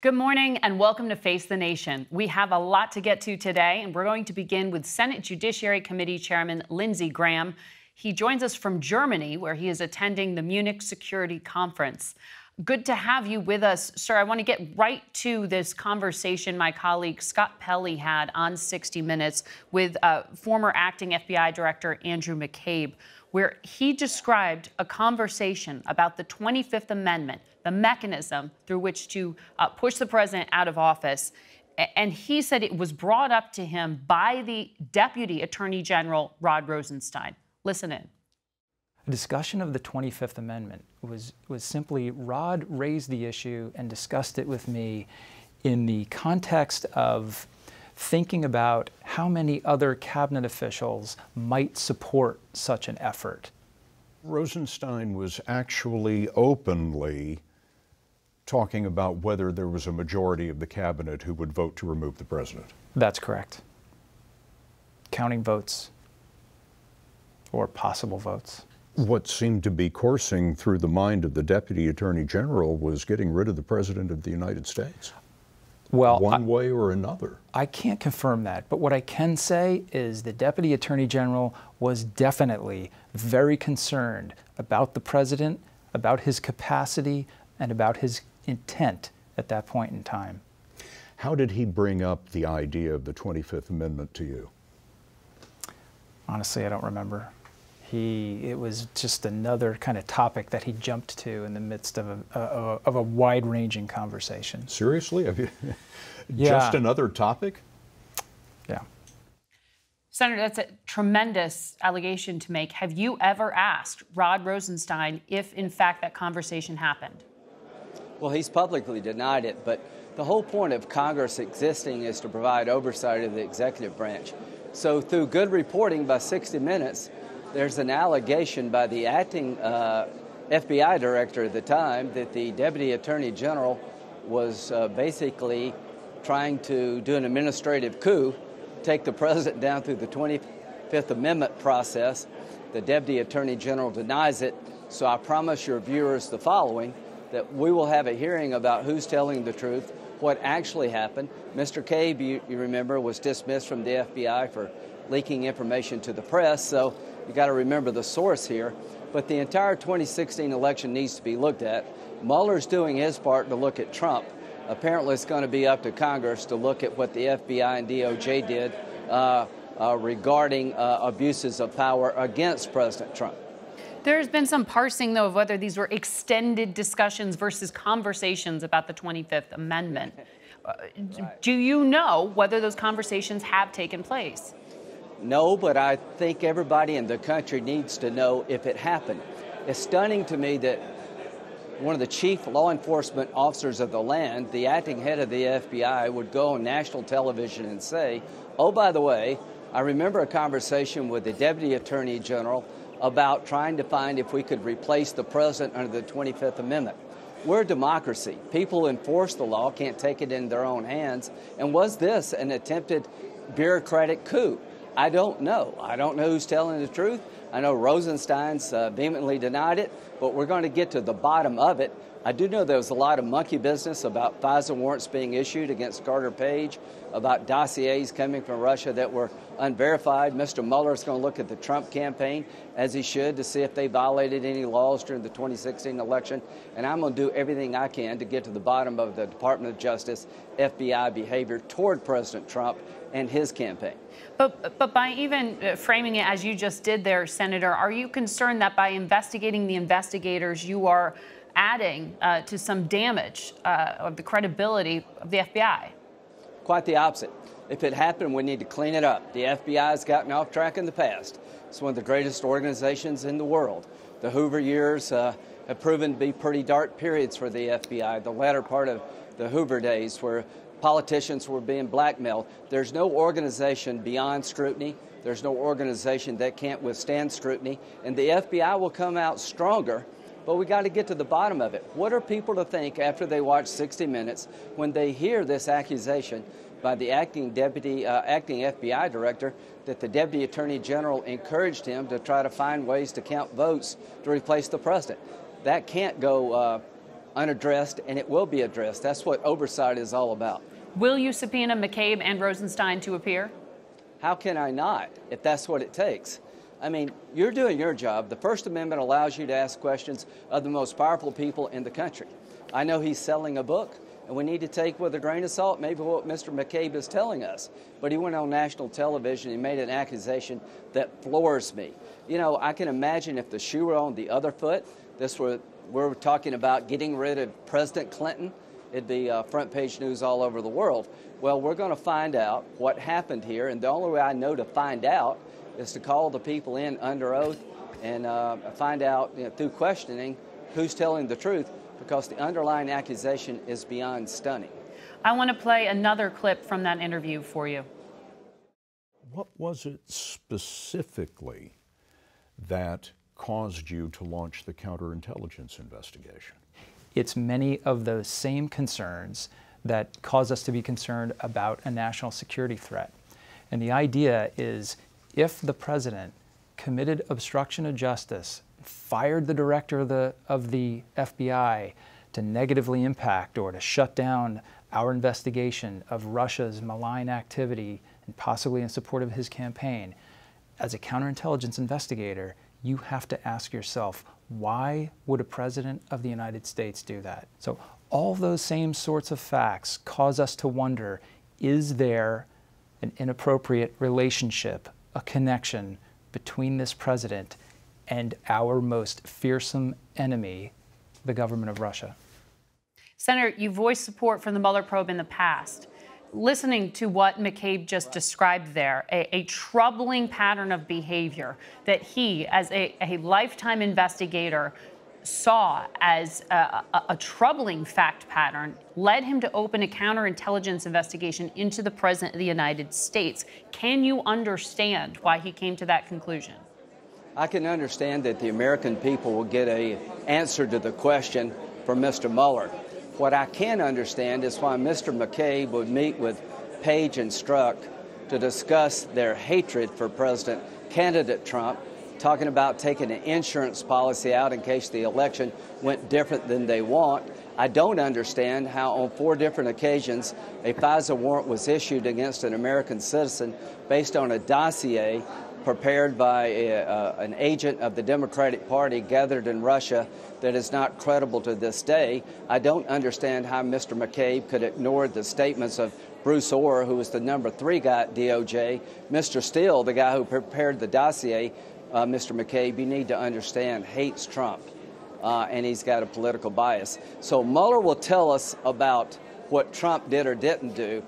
Good morning and welcome to Face the Nation. We have a lot to get to today, and we're going to begin with Senate Judiciary Committee Chairman Lindsey Graham. He joins us from Germany, where he is attending the Munich Security Conference. Good to have you with us, sir. I want to get right to this conversation my colleague Scott Pelley had on 60 Minutes with former acting FBI Director Andrew McCabe, where he described a conversation about the 25th Amendment, the mechanism through which to push the president out of office. And he said it was brought up to him by the Deputy Attorney General, Rod Rosenstein. Listen in. A discussion of the 25th Amendment was simply Rod raised the issue and discussed it with me in the context of thinking about how many other cabinet officials might support such an effort. Rosenstein was actually openly talking about whether there was a majority of the cabinet who would vote to remove the president. That's correct. Counting votes or possible votes. What seemed to be coursing through the mind of the Deputy Attorney General was getting rid of the President of the United States. Well, one way or another. I can't confirm that, but what I can say is the Deputy Attorney General was definitely very concerned about the President, about his capacity, and about his intent at that point in time. How did he bring up the idea of the 25th Amendment to you? Honestly, I don't remember. It was just another kind of topic that he jumped to in the midst of a wide-ranging conversation. Seriously? Have you Yeah. Just another topic? Yeah. Senator, that's a tremendous allegation to make. Have you ever asked Rod Rosenstein if, in fact, that conversation happened? Well, he's publicly denied it, but the whole point of Congress existing is to provide oversight of the executive branch. So through good reporting by 60 Minutes, there's an allegation by the acting FBI director at the time that the Deputy Attorney General was basically trying to do an administrative coup, take the president down through the 25th Amendment process. The Deputy Attorney General denies it, so I promise your viewers the following, that we will have a hearing about who's telling the truth, what actually happened. Mr. Cabe, you remember, was dismissed from the FBI for leaking information to the press, so you got to remember the source here. But the entire 2016 election needs to be looked at. Mueller's doing his part to look at Trump. Apparently it's going to be up to Congress to look at what the FBI and DOJ did regarding abuses of power against President Trump. There's been some parsing, though, of whether these were extended discussions versus conversations about the 25th Amendment. Do you know whether those conversations have taken place? No, but I think everybody in the country needs to know if it happened. It's stunning to me that one of the chief law enforcement officers of the land, the acting head of the FBI, would go on national television and say, oh, by the way, I remember a conversation with the Deputy Attorney General about trying to find if we could replace the president under the 25th Amendment. We're a democracy. People who enforce the law can't take it in their own hands. And was this an attempted bureaucratic coup? I don't know. I don't know who's telling the truth. I know Rosenstein's vehemently denied it, but we're going to get to the bottom of it. I do know there was a lot of monkey business about FISA warrants being issued against Carter Page, about dossiers coming from Russia that were unverified. Mr. Mueller is going to look at the Trump campaign, as he should, to see if they violated any laws during the 2016 election. And I'm going to do everything I can to get to the bottom of the Department of Justice, FBI behavior toward President Trump and his campaign. But by even framing it as you just did there, Senator, are you concerned that by investigating the investigators, you are adding to some damage of the credibility of the FBI? Quite the opposite. If it happened, we need to clean it up. The FBI has gotten off track in the past. It's one of the greatest organizations in the world. The Hoover years have proven to be pretty dark periods for the FBI, the latter part of the Hoover days where politicians were being blackmailed. There's no organization beyond scrutiny. There's no organization that can't withstand scrutiny. And the FBI will come out stronger, but we got to get to the bottom of it. What are people to think after they watch 60 Minutes when they hear this accusation by the acting FBI director that the Deputy Attorney General encouraged him to try to find ways to count votes to replace the president? That can't go unaddressed, and it will be addressed. That's what oversight is all about. Will you subpoena McCabe and Rosenstein to appear? How can I not, if that's what it takes? I mean, you're doing your job. The First Amendment allows you to ask questions of the most powerful people in the country. I know he's selling a book, and we need to take with a grain of salt maybe what Mr. McCabe is telling us. But he went on national television and made an accusation that floors me. You know, I can imagine if the shoe were on the other foot, we're talking about getting rid of President Clinton. It'd be front page news all over the world. Well, we're going to find out what happened here, and the only way I know to find out is to call the people in under oath and find out, through questioning, who's telling the truth, because the underlying accusation is beyond stunning. I want to play another clip from that interview for you. What was it specifically that caused you to launch the counterintelligence investigation? It's many of those same concerns that cause us to be concerned about a national security threat. And the idea is, if the president committed obstruction of justice, fired the director of the FBI to negatively impact or to shut down our investigation of Russia's malign activity and possibly in support of his campaign, as a counterintelligence investigator, you have to ask yourself, why would a president of the United States do that? So all those same sorts of facts cause us to wonder, is there an inappropriate relationship, a connection between this president and our most fearsome enemy, the government of Russia? Senator, you voiced support for the Mueller probe in the past. Listening to what McCabe just described there, a troubling pattern of behavior that he, as a lifetime investigator, saw as a troubling fact pattern, led him to open a counterintelligence investigation into the President of the United States. Can you understand why he came to that conclusion? I can understand that the American people will get an answer to the question from Mr. Mueller. What I can understand is why Mr. McCabe would meet with Page and Strzok to discuss their hatred for candidate Trump, talking about taking an insurance policy out in case the election went different than they want. I don't understand how on 4 different occasions a FISA warrant was issued against an American citizen based on a dossier prepared by an agent of the Democratic Party gathered in Russia that is not credible to this day. I don't understand how Mr. McCabe could ignore the statements of Bruce Orr, who was the number 3 guy at DOJ, Mr. Steele, the guy who prepared the dossier. Mr. McCabe, you need to understand, hates Trump, and he's got a political bias. So Mueller will tell us about what Trump did or didn't do.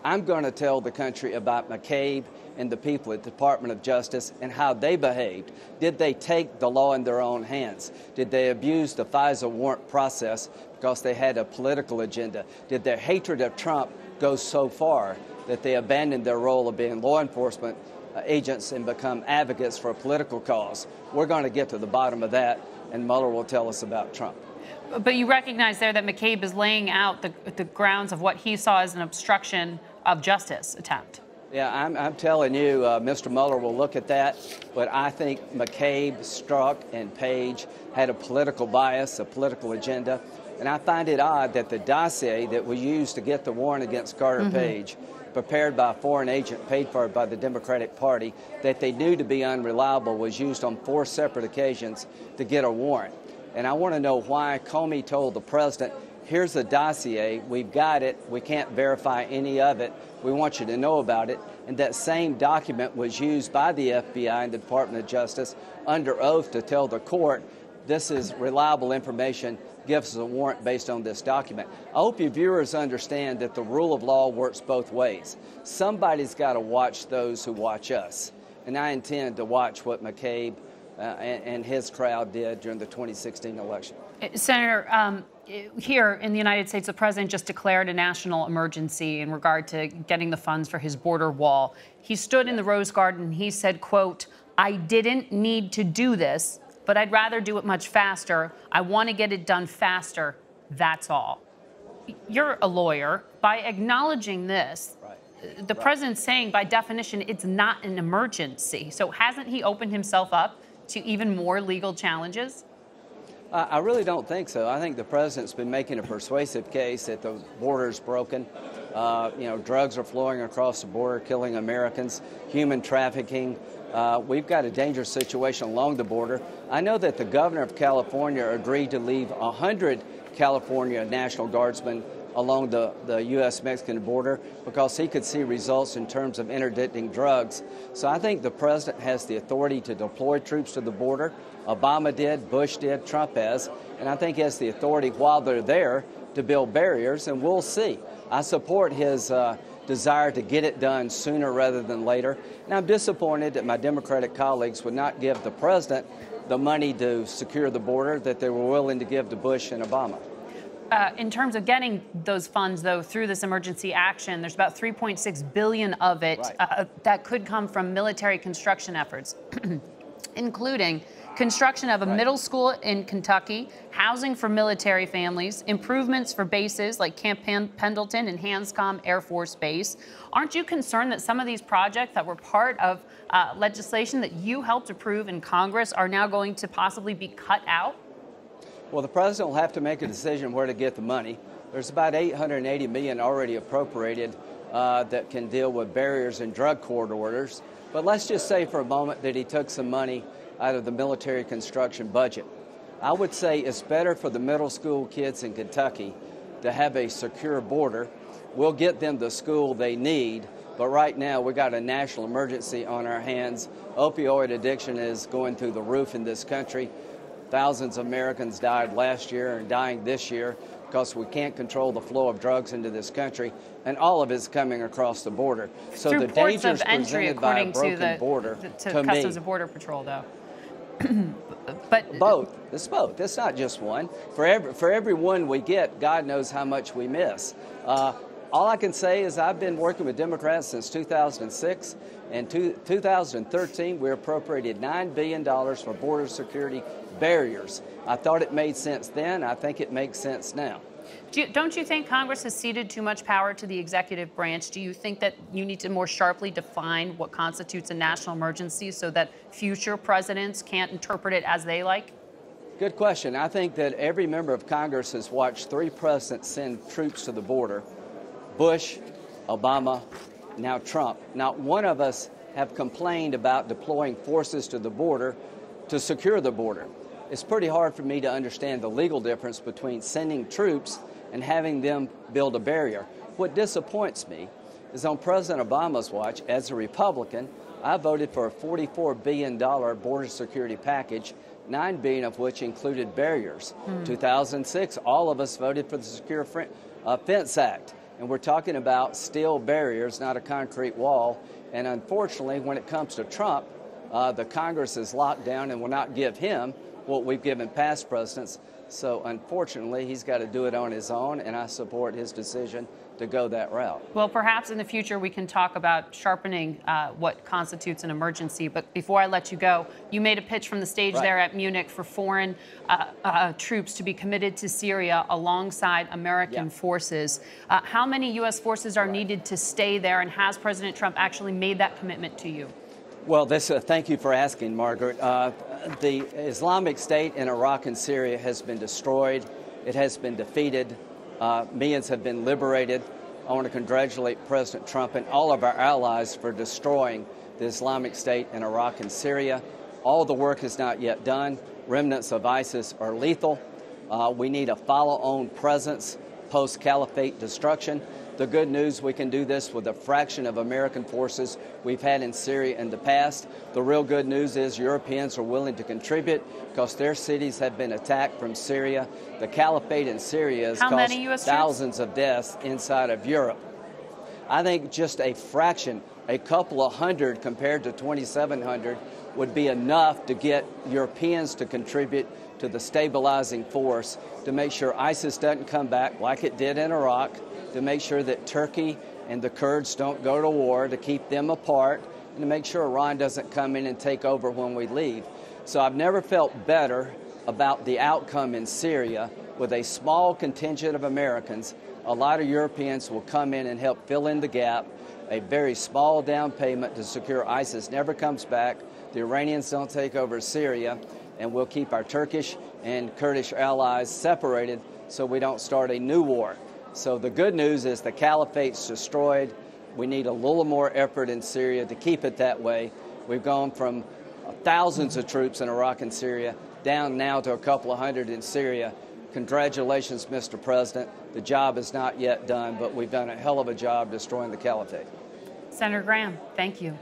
I'm going to tell the country about McCabe and the people at the Department of Justice and how they behaved. Did they take the law in their own hands? Did they abuse the FISA warrant process because they had a political agenda? Did their hatred of Trump go so far that they abandoned their role of being law enforcement agents and become advocates for a political cause? We're going to get to the bottom of that, and Mueller will tell us about Trump. But you recognize there that McCabe is laying out the grounds of what he saw as an obstruction of justice attempt. Yeah, I'm telling you, Mr. Mueller will look at that, but I think McCabe, Strzok, and Page had a political bias, a political agenda, and I find it odd that the dossier that was used to get the warrant against Carter Page, prepared by a foreign agent paid for by the Democratic Party, that they knew to be unreliable, was used on 4 separate occasions to get a warrant. And I want to know why Comey told the president, here's the dossier, we've got it, we can't verify any of it, we want you to know about it. And that same document was used by the FBI and the Department of Justice under oath to tell the court, this is reliable information, give us a warrant based on this document. I hope your viewers understand that the rule of law works both ways. Somebody's got to watch those who watch us. And I intend to watch what McCabe and his crowd did during the 2016 election. Senator, here in the United States, the president just declared a national emergency in regard to getting the funds for his border wall. He stood in the Rose Garden and he said, quote, I didn't need to do this, but I'd rather do it much faster. I want to get it done faster. That's all. You're a lawyer. By acknowledging this, the president's saying, by definition, it's not an emergency. So hasn't he opened himself up to even more legal challenges? I really don't think so. I think the president's been making a persuasive case that the border's broken. Drugs are flowing across the border, killing Americans, human trafficking. We've got a dangerous situation along the border. I know that the governor of California agreed to leave 100 California National Guardsmen along the U.S.-Mexican border because he could see results in terms of interdicting drugs. So I think the president has the authority to deploy troops to the border. Obama did, Bush did, Trump has, and I think he has the authority while they're there to build barriers, and we'll see. I support his desire to get it done sooner rather than later, and I'm disappointed that my Democratic colleagues would not give the president the money to secure the border that they were willing to give to Bush and Obama. In terms of getting those funds, though, through this emergency action, there's about $3.6 billion of it that could come from military construction efforts, including construction of a middle school in Kentucky, housing for military families, improvements for bases like Camp Pendleton and Hanscom Air Force Base. Aren't you concerned that some of these projects that were part of legislation that you helped approve in Congress are now going to possibly be cut out? Well, the president will have to make a decision where to get the money. There's about $880 million already appropriated that can deal with barriers and drug court orders. But let's just say for a moment that he took some money out of the military construction budget. I would say it's better for the middle school kids in Kentucky to have a secure border. We'll get them the school they need, but right now we got a national emergency on our hands. Opioid addiction is going through the roof in this country. Thousands of Americans died last year and dying this year because we can't control the flow of drugs into this country, and all of it's coming across the border. So through the ports dangers of entry, presented by a according broken to border, to to Customs me, and Border Patrol, though. But both. It's both. It's not just one. For every one we get, God knows how much we miss. All I can say is I've been working with Democrats since 2006. In 2013, we appropriated $9 billion for border security barriers. I thought it made sense then. I think it makes sense now. Don't you think Congress has ceded too much power to the executive branch? Do you think that you need to more sharply define what constitutes a national emergency so that future presidents can't interpret it as they like? Good question. I think that every member of Congress has watched 3 presidents send troops to the border: Bush, Obama, now Trump. Not one of us have complained about deploying forces to the border to secure the border. It's pretty hard for me to understand the legal difference between sending troops and having them build a barrier. What disappoints me is on President Obama's watch, as a Republican, I voted for a $44 billion border security package, $9 billion of which included barriers. 2006, all of us voted for the Secure Fence Act. And we're talking about steel barriers, not a concrete wall. And unfortunately, when it comes to Trump, the Congress is locked down and will not give him what we've given past presidents. So unfortunately, he's got to do it on his own, and I support his decision to go that route. Well, perhaps in the future we can talk about sharpening what constitutes an emergency. But before I let you go, you made a pitch from the stage there at Munich for foreign troops to be committed to Syria alongside American forces. How many U.S. forces are needed to stay there, and has President Trump actually made that commitment to you? Well, thank you for asking, Margaret. The Islamic State in Iraq and Syria has been destroyed. It has been defeated. Millions have been liberated. I want to congratulate President Trump and all of our allies for destroying the Islamic State in Iraq and Syria. All the work is not yet done. Remnants of ISIS are lethal. We need a follow-on presence post-caliphate destruction. The good news, we can do this with a fraction of American forces we've had in Syria in the past. The real good news is Europeans are willing to contribute because their cities have been attacked from Syria. The caliphate in Syria has caused thousands of deaths inside of Europe. I think just a fraction, a couple of hundred compared to 2,700 would be enough to get Europeans to contribute to the stabilizing force to make sure ISIS doesn't come back like it did in Iraq, to make sure that Turkey and the Kurds don't go to war, to keep them apart, and to make sure Iran doesn't come in and take over when we leave. So I've never felt better about the outcome in Syria. With a small contingent of Americans, a lot of Europeans will come in and help fill in the gap. A very small down payment to secure ISIS never comes back. The Iranians don't take over Syria, and we'll keep our Turkish and Kurdish allies separated so we don't start a new war. So the good news is the caliphate's destroyed. We need a little more effort in Syria to keep it that way. We've gone from thousands of troops in Iraq and Syria down now to a couple of hundred in Syria. Congratulations, Mr. President. The job is not yet done, but we've done a hell of a job destroying the caliphate. Senator Graham, thank you.